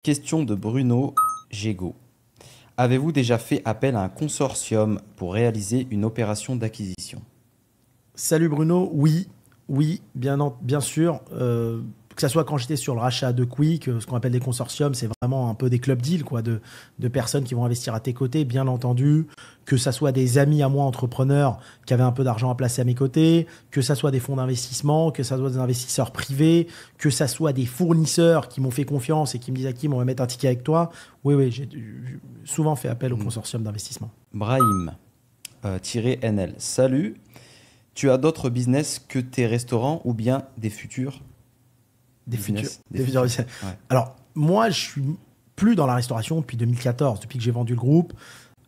Question de Bruno Gégaud. Avez-vous déjà fait appel à un consortium pour réaliser une opération d'acquisition? Salut Bruno, oui, bien sûr. Que ce soit quand j'étais sur le rachat de Quick, ce qu'on appelle des consortiums, c'est vraiment un peu des club deals, quoi, de personnes qui vont investir à tes côtés, bien entendu. Que ça soit des amis à moi, entrepreneurs, qui avaient un peu d'argent à placer à mes côtés, que ça soit des fonds d'investissement, que ça soit des investisseurs privés, que ça soit des fournisseurs qui m'ont fait confiance et qui me disent Hakim, on va mettre un ticket avec toi. Oui, j'ai souvent fait appel au consortium d'investissement. Brahim NL. Salut. Tu as d'autres business que tes restaurants ou bien des futurs business? Des futurs business. Ouais. Alors, moi, je suis plus dans la restauration depuis 2014, depuis que j'ai vendu le groupe.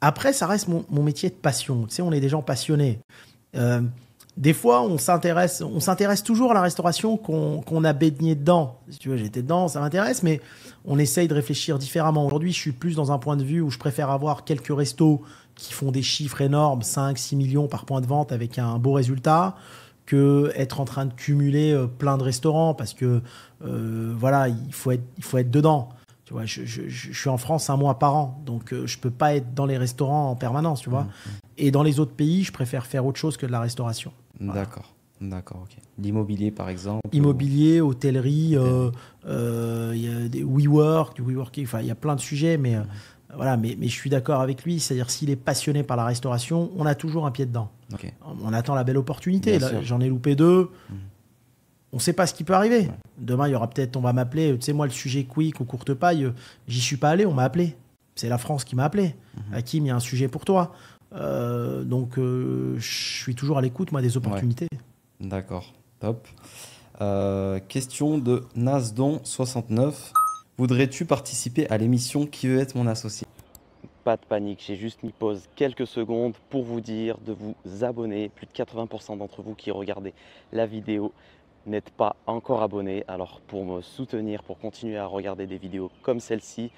Après, ça reste mon métier de passion. Tu sais, on est des gens passionnés. Des fois, on s'intéresse toujours à la restauration qu'on a baigné dedans. Si tu veux, j'étais dedans, ça m'intéresse, mais on essaye de réfléchir différemment. Aujourd'hui, je suis plus dans un point de vue où je préfère avoir quelques restos qui font des chiffres énormes, 5-6 millions par point de vente avec un beau résultat, que être en train de cumuler plein de restaurants parce que voilà, il faut être dedans. Tu vois, je suis en France 1 mois par an, donc je peux pas être dans les restaurants en permanence, tu vois. Et dans les autres pays, je préfère faire autre chose que de la restauration. Voilà. D'accord, ok. L'immobilier, par exemple. Immobilier, hôtellerie, y a des WeWork, du WeWorking, enfin, il y a plein de sujets, mais voilà, mais je suis d'accord avec lui, c'est-à-dire s'il est passionné par la restauration, on a toujours un pied dedans. Ok. On attend la belle opportunité. Bien Là, sûr. j'en ai loupé 2. On ne sait pas ce qui peut arriver. Ouais. Demain, il y aura peut-être, on va m'appeler. Tu sais, moi, le sujet Quick ou courte paille, j'y suis pas allé, on m'a appelé. C'est la France qui m'a appelé. Hakim, il y a un sujet pour toi. Donc, je suis toujours à l'écoute, moi, des opportunités. D'accord, top. Question de Nasdon69. Voudrais-tu participer à l'émission Qui veut être mon associé? Pas de panique, j'ai juste mis pause quelques secondes pour vous dire de vous abonner. Plus de 80% d'entre vous qui regardez la vidéo n'êtes pas encore abonnés. Alors pour me soutenir, pour continuer à regarder des vidéos comme celle-ci,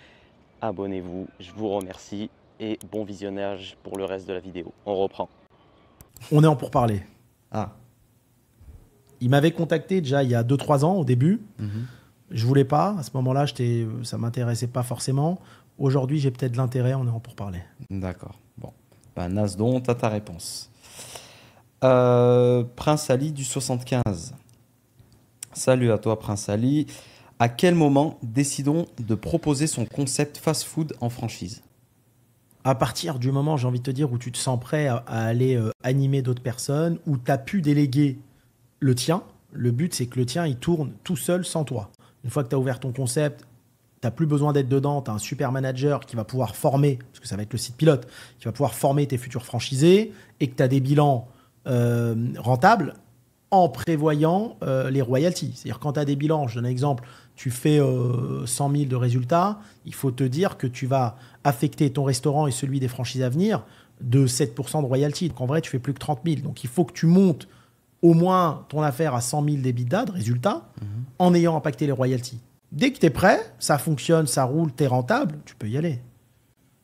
abonnez-vous. Je vous remercie et bon visionnage pour le reste de la vidéo. On reprend. On est en pourparlers. Ah. Il m'avait contacté déjà il y a 2-3 ans au début. Je voulais pas. À ce moment-là, ça m'intéressait pas forcément. Aujourd'hui, j'ai peut-être de l'intérêt. On est en pourparlers. D'accord. Bon. Ben, Nasdon, t'as ta réponse. Prince Ali du 75. Salut à toi, Prince Ali. À quel moment décidons de proposer son concept fast-food en franchise? À partir du moment, j'ai envie de te dire, où tu te sens prêt à aller animer d'autres personnes, où tu as pu déléguer le tien. Le but, c'est que le tien, il tourne tout seul sans toi. Une fois que tu as ouvert ton concept, tu n'as plus besoin d'être dedans. Tu as un super manager qui va pouvoir former, parce que ça va être le site pilote, qui va pouvoir former tes futurs franchisés et que tu as des bilans rentables en prévoyant les royalties. C'est-à-dire quand tu as des bilans, je donne un exemple, tu fais 100 000 de résultats, il faut te dire que tu vas affecter ton restaurant et celui des franchises à venir de 7% de royalties. Donc en vrai, tu fais plus que 30 000. Donc il faut que tu montes au moins ton affaire à 100 000 d'EBITDA, de résultats, en ayant impacté les royalties. Dès que tu es prêt, ça fonctionne, ça roule, tu es rentable, tu peux y aller.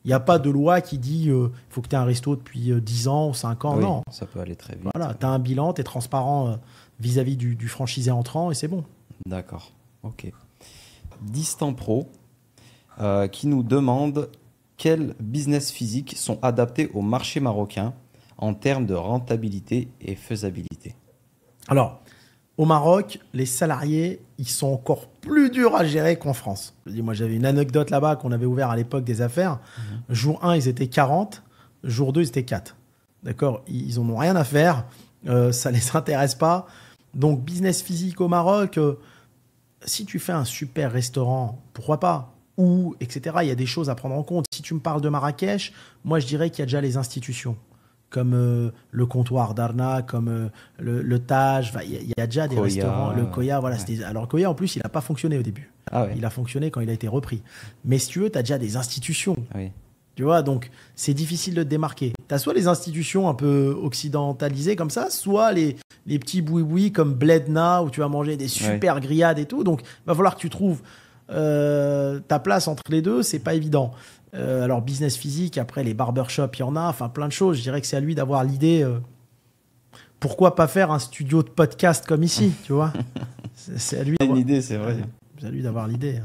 Il n'y a pas de loi qui dit faut que tu aies un resto depuis 10 ans ou 5 ans. Oui, non. ça peut aller très vite. Voilà, tu as un bilan, tu es transparent vis-à-vis du franchisé entrant et c'est bon. D'accord, ok. Distant Pro qui nous demande quels business physiques sont adaptés au marché marocain en termes de rentabilité et faisabilité. Alors, au Maroc, les salariés, ils sont encore plus durs à gérer qu'en France. Je dis, moi, j'avais une anecdote là-bas qu'on avait ouvert à l'époque des affaires. Jour 1, ils étaient 40. Jour 2, ils étaient 4. D'accord? Ils n'en ont rien à faire. Ça ne les intéresse pas. Donc, business physique au Maroc, si tu fais un super restaurant, pourquoi pas? Ou, etc. Il y a des choses à prendre en compte. Si tu me parles de Marrakech, moi, je dirais qu'il y a déjà les institutions, comme le comptoir d'Arna, comme le Taj. Il y a déjà des Koya, restaurants. Le Koya, voilà. ouais. Alors, Koya, en plus, il n'a pas fonctionné au début. Ah ouais. Il a fonctionné quand il a été repris. Mais si tu veux, tu as déjà des institutions. Oui. Tu vois, donc c'est difficile de te démarquer. Tu as soit les institutions un peu occidentalisées comme ça, soit les petits boui-boui comme Bledna où tu vas manger des super grillades et tout. Donc, il va falloir que tu trouves ta place entre les deux. C'est pas évident. Alors, business physique, après les barbershops, il y en a, enfin plein de choses. Je dirais que c'est à lui d'avoir l'idée. Pourquoi pas faire un studio de podcast comme ici, tu vois? C'est à lui C'est une d'avoir- idée, c'est vrai. C'est à lui d'avoir l'idée.